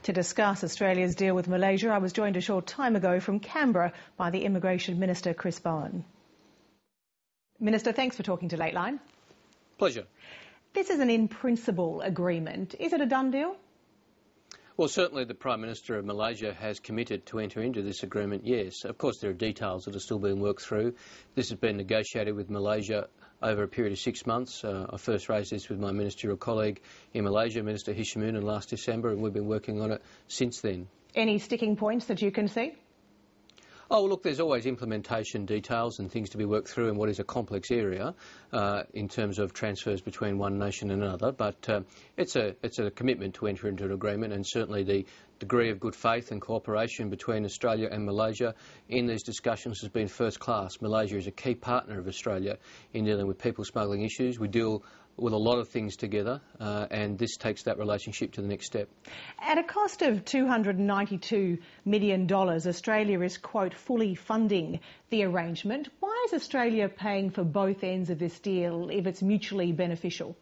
To discuss Australia's deal with Malaysia, I was joined a short time ago from Canberra by the Immigration Minister Chris Bowen. Minister, thanks for talking to Lateline. Pleasure. This is an in-principle agreement. Is it a done deal? Well, certainly the Prime Minister of Malaysia has committed to enter into this agreement, yes. Of course, there are details that are still being worked through. This has been negotiated with Malaysia over a period of 6 months. I first raised this with my ministerial colleague in Malaysia, Minister Hishamuddin, last December, and we've been working on it since then. Any sticking points that you can see? Oh, well, look, there's always implementation details and things to be worked through in what is a complex area in terms of transfers between one nation and another. But it's a commitment to enter into an agreement, and certainly the degree of good faith and cooperation between Australia and Malaysia in these discussions has been first class. Malaysia is a key partner of Australia in dealing with people smuggling issues. We deal with a lot of things together, and this takes that relationship to the next step. At a cost of $292 million, Australia is, quote, fully funding the arrangement. Why is Australia paying for both ends of this deal if it's mutually beneficial?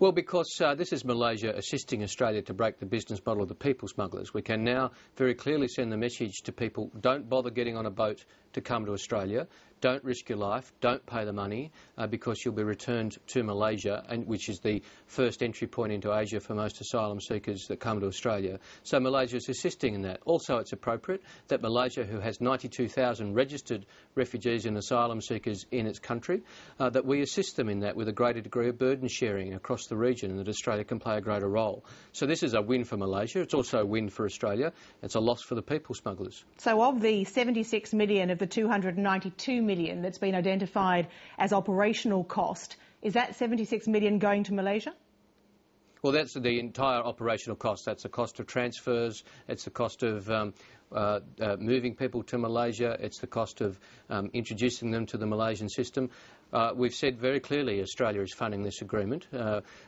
Well, because this is Malaysia assisting Australia to break the business model of the people smugglers. We can now very clearly send the message to people: don't bother getting on a boat to come to Australia. Don't risk your life. Don't pay the money because you'll be returned to Malaysia, which is the first entry point into Asia for most asylum seekers that come to Australia. So Malaysia is assisting in that. Also, it's appropriate that Malaysia, who has 92,000 registered refugees and asylum seekers in its country, that we assist them in that with a greater degree of burden sharing across the region, and that Australia can play a greater role. So this is a win for Malaysia. It's also a win for Australia. It's a loss for the people smugglers. So of the 76 million of the 292 million that's been identified as operational cost, is that 76 million going to Malaysia? Well, that's the entire operational cost. That's the cost of transfers, it's the cost of moving people to Malaysia, it's the cost of introducing them to the Malaysian system. We've said very clearly Australia is funding this agreement.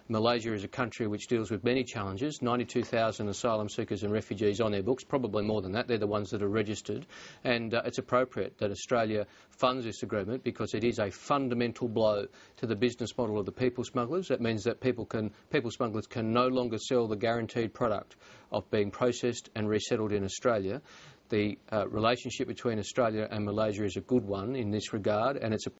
Malaysia is a country which deals with many challenges, 92,000 asylum seekers and refugees on their books, probably more than that. They're the ones that are registered. And it's appropriate that Australia funds this agreement because it is a fundamental blow to the business model of the people smugglers. That means that people smugglers can no longer sell the guaranteed product of being processed and resettled in Australia. The relationship between Australia and Malaysia is a good one in this regard, and it's